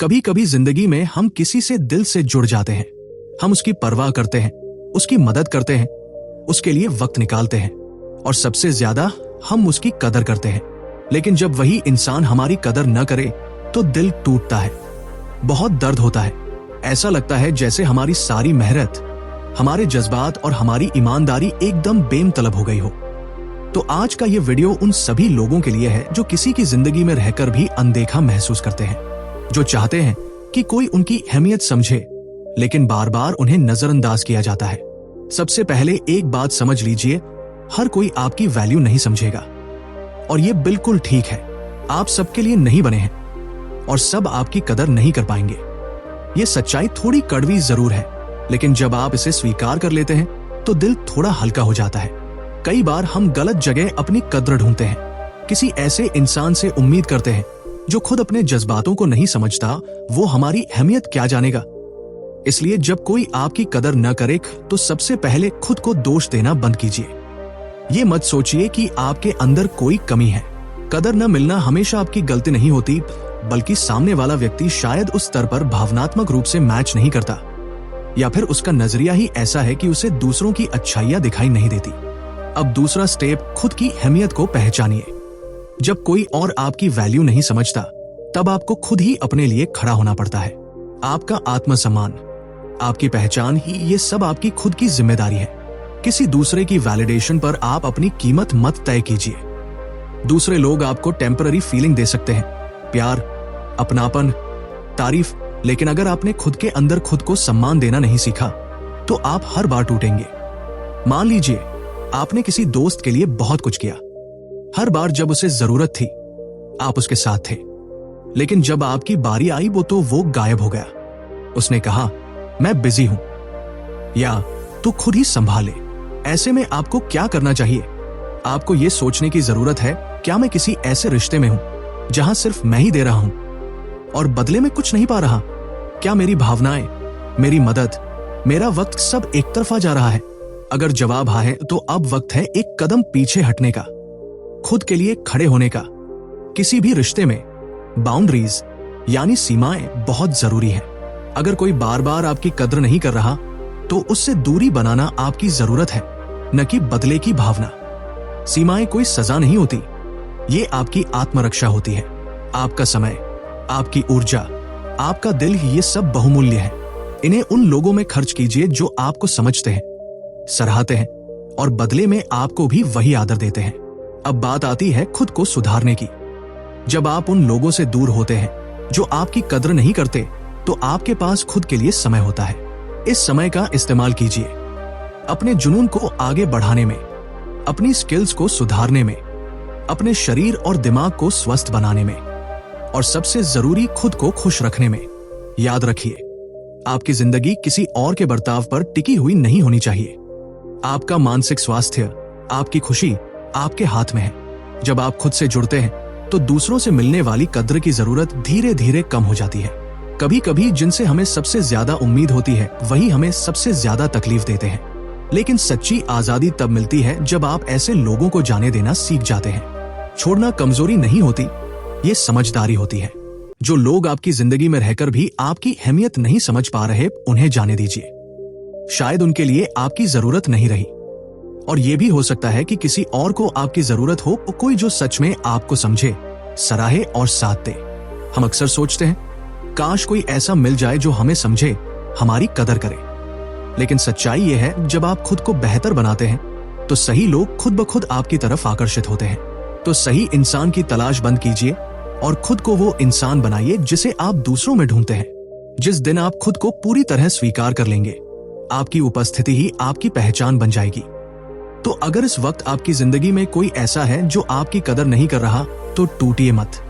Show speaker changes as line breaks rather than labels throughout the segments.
कभी कभी जिंदगी में हम किसी से दिल से जुड़ जाते हैं। हम उसकी परवाह करते हैं, उसकी मदद करते हैं, उसके लिए वक्त निकालते हैं और सबसे ज्यादा हम उसकी कदर करते हैं। लेकिन जब वही इंसान हमारी कदर न करे तो दिल टूटता है, बहुत दर्द होता है। ऐसा लगता है जैसे हमारी सारी मेहनत, हमारे जज्बात और हमारी ईमानदारी एकदम बेमतलब हो गई हो। तो आज का ये वीडियो उन सभी लोगों के लिए है जो किसी की जिंदगी में रहकर भी अनदेखा महसूस करते हैं, जो चाहते हैं कि कोई उनकी अहमियत समझे लेकिन बार बार उन्हें नजरअंदाज किया जाता है। सबसे पहले एक बात समझ लीजिए, हर कोई आपकी वैल्यू नहीं समझेगा और ये बिल्कुल ठीक है। आप सबके लिए नहीं बने हैं और सब आपकी कदर नहीं कर पाएंगे। ये सच्चाई थोड़ी कड़वी जरूर है, लेकिन जब आप इसे स्वीकार कर लेते हैं तो दिल थोड़ा हल्का हो जाता है। कई बार हम गलत जगह अपनी कद्र ढूंढते हैं, किसी ऐसे इंसान से उम्मीद करते हैं जो खुद अपने जज्बातों को नहीं समझता, वो हमारी अहमियत क्या जानेगा। इसलिए जब कोई आपकी कदर न करे तो सबसे पहले खुद को दोष देना बंद कीजिए। ये मत सोचिए कि आपके अंदर कोई कमी है। कदर न मिलना हमेशा आपकी गलती नहीं होती, बल्कि सामने वाला व्यक्ति शायद उस स्तर पर भावनात्मक रूप से मैच नहीं करता, या फिर उसका नजरिया ही ऐसा है कि उसे दूसरों की अच्छाइयां दिखाई नहीं देती। अब दूसरा स्टेप, खुद की अहमियत को पहचानिए। जब कोई और आपकी वैल्यू नहीं समझता, तब आपको खुद ही अपने लिए खड़ा होना पड़ता है। आपका आत्मसम्मान, आपकी पहचान ही, ये सब आपकी खुद की जिम्मेदारी है। किसी दूसरे की वैलिडेशन पर आप अपनी कीमत मत तय कीजिए। दूसरे लोग आपको टेम्पररी फीलिंग दे सकते हैं, प्यार, अपनापन, तारीफ, लेकिन अगर आपने खुद के अंदर खुद को सम्मान देना नहीं सीखा तो आप हर बार टूटेंगे। मान लीजिए आपने किसी दोस्त के लिए बहुत कुछ किया, हर बार जब उसे जरूरत थी आप उसके साथ थे, लेकिन जब आपकी बारी आई वो गायब हो गया। उसने कहा मैं बिजी हूं या तू खुद ही संभाले। ऐसे में आपको क्या करना चाहिए? आपको यह सोचने की जरूरत है, क्या मैं किसी ऐसे रिश्ते में हूं जहां सिर्फ मैं ही दे रहा हूं और बदले में कुछ नहीं पा रहा? क्या मेरी भावनाएं, मेरी मदद, मेरा वक्त सब एक तरफा जा रहा है? अगर जवाब हाँ है तो अब वक्त है एक कदम पीछे हटने का, खुद के लिए खड़े होने का। किसी भी रिश्ते में बाउंड्रीज यानी सीमाएं बहुत जरूरी है। अगर कोई बार बार आपकी कद्र नहीं कर रहा तो उससे दूरी बनाना आपकी जरूरत है, न कि बदले की भावना। सीमाएं कोई सजा नहीं होती, ये आपकी आत्मरक्षा होती है। आपका समय, आपकी ऊर्जा, आपका दिल, ये सब बहुमूल्य है। इन्हें उन लोगों में खर्च कीजिए जो आपको समझते हैं, सराहते हैं और बदले में आपको भी वही आदर देते हैं। अब बात आती है खुद को सुधारने की। जब आप उन लोगों से दूर होते हैं जो आपकी कद्र नहीं करते, तो आपके पास खुद के लिए समय होता है। इस समय का इस्तेमाल कीजिए अपने जुनून को आगे बढ़ाने में, अपनी स्किल्स को सुधारने में, अपने शरीर और दिमाग को स्वस्थ बनाने में और सबसे जरूरी खुद को खुश रखने में। याद रखिए, आपकी जिंदगी किसी और के बर्ताव पर टिकी हुई नहीं होनी चाहिए। आपका मानसिक स्वास्थ्य, आपकी खुशी आपके हाथ में है। जब आप खुद से जुड़ते हैं तो दूसरों से मिलने वाली कद्र की जरूरत धीरे धीरे कम हो जाती है। कभी कभी जिनसे हमें सबसे ज्यादा उम्मीद होती है वही हमें सबसे ज्यादा तकलीफ देते हैं, लेकिन सच्ची आजादी तब मिलती है जब आप ऐसे लोगों को जाने देना सीख जाते हैं। छोड़ना कमजोरी नहीं होती, ये समझदारी होती है। जो लोग आपकी जिंदगी में रहकर भी आपकी अहमियत नहीं समझ पा रहे, उन्हें जाने दीजिए। शायद उनके लिए आपकी जरूरत नहीं रही, और यह भी हो सकता है कि किसी और को आपकी जरूरत हो, कोई जो सच में आपको समझे, सराहे और साथ दे। हम अक्सर सोचते हैं काश कोई ऐसा मिल जाए जो हमें समझे, हमारी कदर करे, लेकिन सच्चाई यह है जब आप खुद को बेहतर बनाते हैं तो सही लोग खुद ब खुद आपकी तरफ आकर्षित होते हैं। तो सही इंसान की तलाश बंद कीजिए और खुद को वो इंसान बनाइए जिसे आप दूसरों में ढूंढते हैं। जिस दिन आप खुद को पूरी तरह स्वीकार कर लेंगे, आपकी उपस्थिति ही आपकी पहचान बन जाएगी। तो अगर इस वक्त आपकी जिंदगी में कोई ऐसा है जो आपकी कदर नहीं कर रहा, तो टूटिए मत।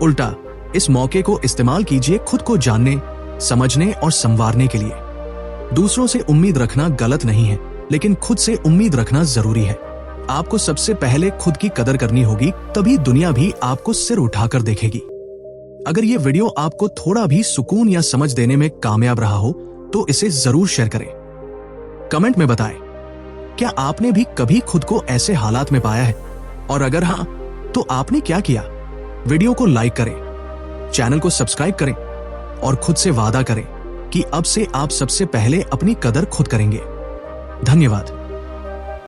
उल्टा इस मौके को इस्तेमाल कीजिए खुद को जानने, समझने और संवारने के लिए। दूसरों से उम्मीद रखना गलत नहीं है, लेकिन खुद से उम्मीद रखना जरूरी है। आपको सबसे पहले खुद की कदर करनी होगी, तभी दुनिया भी आपको सिर उठाकर देखेगी। अगर ये वीडियो आपको थोड़ा भी सुकून या समझ देने में कामयाब रहा हो तो इसे जरूर शेयर करें। कमेंट में बताएं, क्या आपने भी कभी खुद को ऐसे हालात में पाया है? और अगर हाँ, तो आपने क्या किया? वीडियो को लाइक करें, चैनल को सब्सक्राइब करें और खुद से वादा करें कि अब से आप सबसे पहले अपनी कदर खुद करेंगे। धन्यवाद।